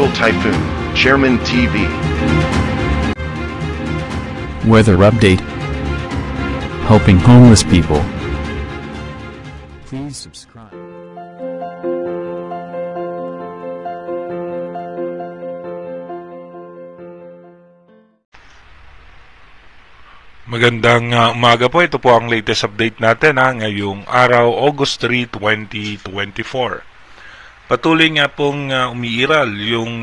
Tropical Typhoon, Chairman TV. Weather update. Helping homeless people. Please subscribe. Magandang umaga po. Ito po ang latest update natin ngayong araw, August 3, 2024. Patuloy nga pong umiiral yung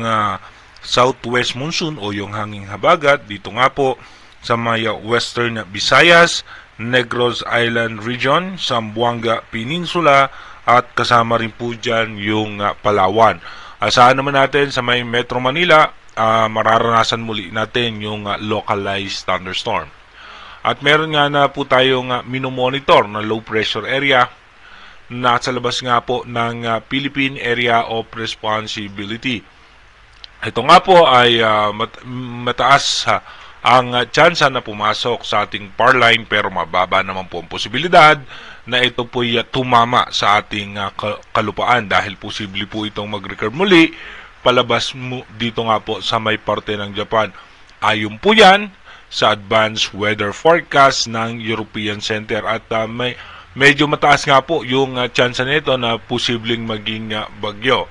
southwest monsoon o yung hanging habagat dito nga po sa may western Visayas, Negros Island region, Zamboanga Peninsula at kasama rin po dyan yung Palawan. Asahan naman natin sa may Metro Manila, mararanasan muli natin yung localized thunderstorm. At meron nga na po tayong minomonitor na low pressure area na sa labas nga po ng Philippine Area of Responsibility. Ito nga po ay mataas ang tsansa na pumasok sa ating power line, pero mababa naman po ang posibilidad na ito po ay tumama sa ating kalupaan dahil posible po itong mag-recur muli palabas dito nga po sa may parte ng Japan. Ayon po yan sa advanced weather forecast ng European Center at medyo mataas nga po yung tsansa nito na posibleng maging bagyo.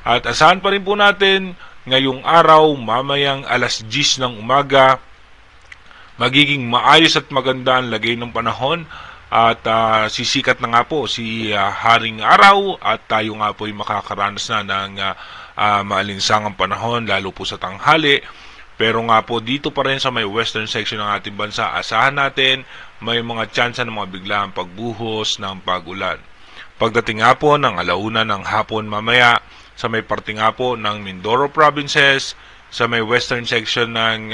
At asahan pa rin po natin ngayong araw, mamayang alas 10 ng umaga, magiging maayos at maganda ang lagay ng panahon at sisikat na nga po si Haring Araw at tayo nga po ay makakaranas na ng maalinsangang panahon lalo po sa tanghali. Pero nga po dito pa rin sa may western section ng ating bansa, asahan natin may mga tsansa ng mga biglaang pagbuhos ng pag-ulan. Pagdating nga po ng alauna ng hapon mamaya sa may parte nga po ng Mindoro provinces, sa may western section ng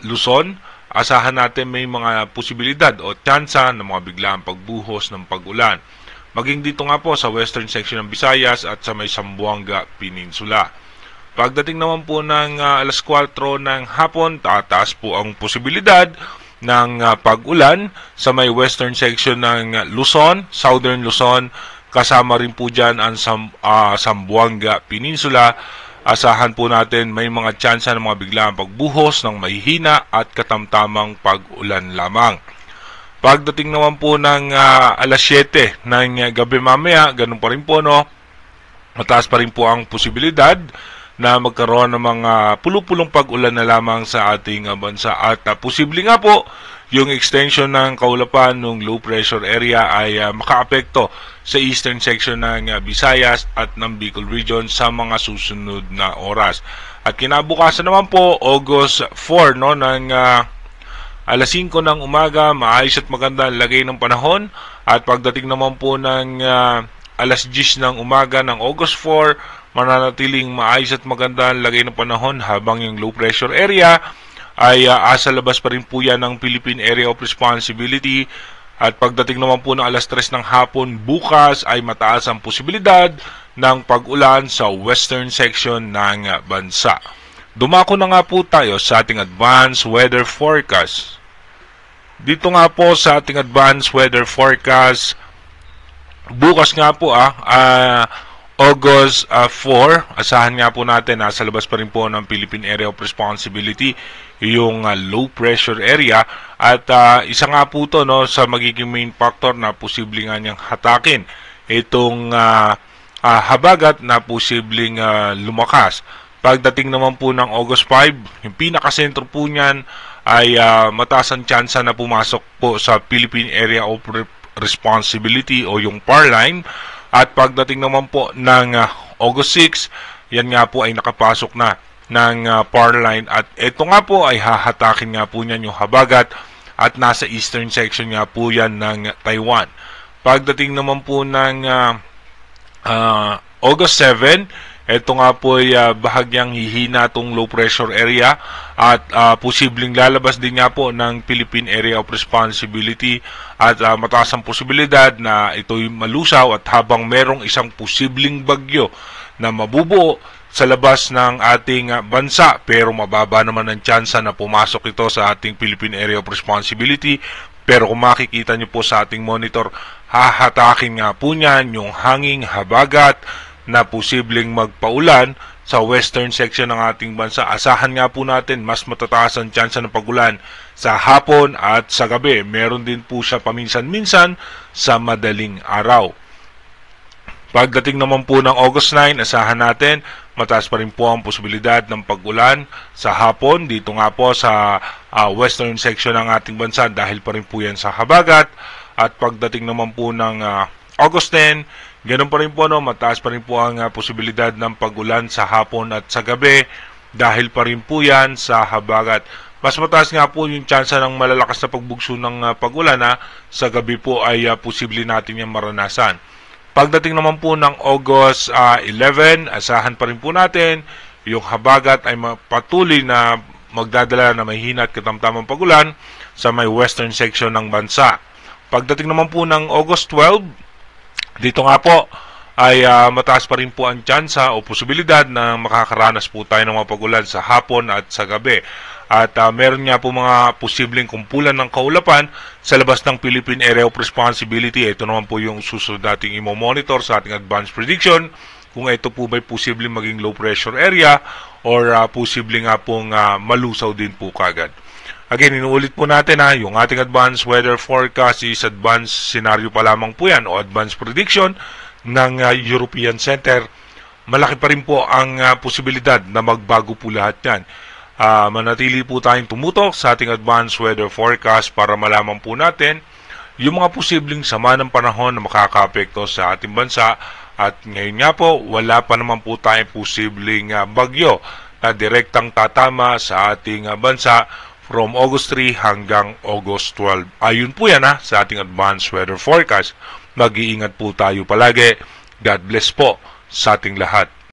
Luzon, asahan natin may mga posibilidad o tsansa ng mga biglaang pagbuhos ng pag-ulan. Maging dito nga po sa western section ng Visayas at sa may Zamboanga Peninsula. Pagdating naman po ng alas 4 ng hapon, tataas po ang posibilidad ng pag-ulan sa may western section ng Luzon, southern Luzon, kasama rin po dyan ang Zamboanga Peninsula. Asahan po natin may mga tsansa ng mga biglaang pagbuhos ng mahihina at katamtamang pag-ulan lamang. Pagdating naman po ng alas 7 ng gabi mamaya, ganun pa rin po, no? Mataas pa rin po ang posibilidad na magkaroon ng mga pulupulong pag-ulan na lamang sa ating bansa. At posible nga po yung extension ng kaulapan ng low pressure area ay makaapekto sa eastern section ng Visayas at ng Bicol region sa mga susunod na oras. At kinabukasan naman po, August 4, no, ng alas 5 ng umaga, maayos at maganda ang lagay ng panahon. At pagdating naman po ng alas 10 ng umaga ng August 4, mananatiling maayos at maganda ang lagay ng panahon habang yung low pressure area ay asa labas pa rin po yan ng Philippine Area of Responsibility. At pagdating naman po ng alas 3 ng hapon bukas ay mataas ang posibilidad ng pag-ulan sa western section ng bansa. Dumako na nga po tayo sa ating advanced weather forecast. Dito nga po sa ating advanced weather forecast, bukas nga po August 4, asahan nga po natin nasa labas pa rin po ng Philippine Area of Responsibility yung low pressure area at isa nga po to, no, sa magiging main factor na posible nga niyang hatakin itong habagat na posibleng lumakas. Pagdating naman po ng August 5, yung pinakasentro po niyan ay mataas ang tsansa na pumasok po sa Philippine Area of Responsibility o yung power line. At pagdating naman po ng August 6, yan nga po ay nakapasok na ng power line. At ito nga po ay hahatakin nga po niyan yung habagat at nasa eastern section nga po yan ng Taiwan. Pagdating naman po ng August 7, ito nga po ay bahagyang hihina itong low pressure area at posibleng lalabas din nga po ng Philippine Area of Responsibility at mataas ang posibilidad na ito'y malusaw at habang merong isang posibleng bagyo na mabubuo sa labas ng ating bansa pero mababa naman ang tsansa na pumasok ito sa ating Philippine Area of Responsibility. Pero kung makikita nyo po sa ating monitor, hahatakin nga po niyan yung hanging habagat na posibleng magpaulan sa western section ng ating bansa. Asahan nga po natin mas matataas ang tsansa ng pagulan sa hapon at sa gabi. Meron din po siya paminsan-minsan sa madaling araw. Pagdating naman po ng August 9, asahan natin mataas pa rin po ang posibilidad ng pag-ulan sa hapon. Dito nga po sa western section ng ating bansa dahil pa rin po yan sa habagat. At pagdating naman po ng August 10, ganoon pa rin po, mataas pa rin po ang posibilidad ng pag-ulan sa hapon at sa gabi dahil pa rin po yan sa habagat. Mas mataas nga po yung tsansa ng malalakas na pagbugso ng pag-ulan sa gabi po ay posible natin yung maranasan. Pagdating naman po ng August 11, asahan pa rin po natin yung habagat ay patuloy na magdadala na mahina at katamtamang pag-ulan sa may western section ng bansa. Pagdating naman po ng August 12, dito nga po ay mataas pa rin po ang tsansa o posibilidad na makakaranas po tayo ng mga pag-ulan sa hapon at sa gabi. At meron nga po mga posibleng kumpulan ng kaulapan sa labas ng Philippine Area of Responsibility. Ito naman po yung susunod nating i-monitor sa ating advanced prediction kung ito po ba'y posibleng maging low pressure area or posibleng nga pong malusaw din po kagad. Again, inuulit po natin yung ating advanced weather forecast is advanced scenario pa lamang po yan o advanced prediction ng European Center. Malaki pa rin po ang posibilidad na magbago po lahat yan. Manatili po tayong tumutok sa ating advanced weather forecast para malaman po natin yung mga posibleng sama ng panahon na makaka-apekto sa ating bansa. At ngayon nga po, wala pa naman po tayong posibleng bagyo na direktang tatama sa ating bansa from August 3 hanggang August 12. Ayun po yan sa ating advanced weather forecast. Mag-iingat po tayo palagi. God bless po sa ating lahat.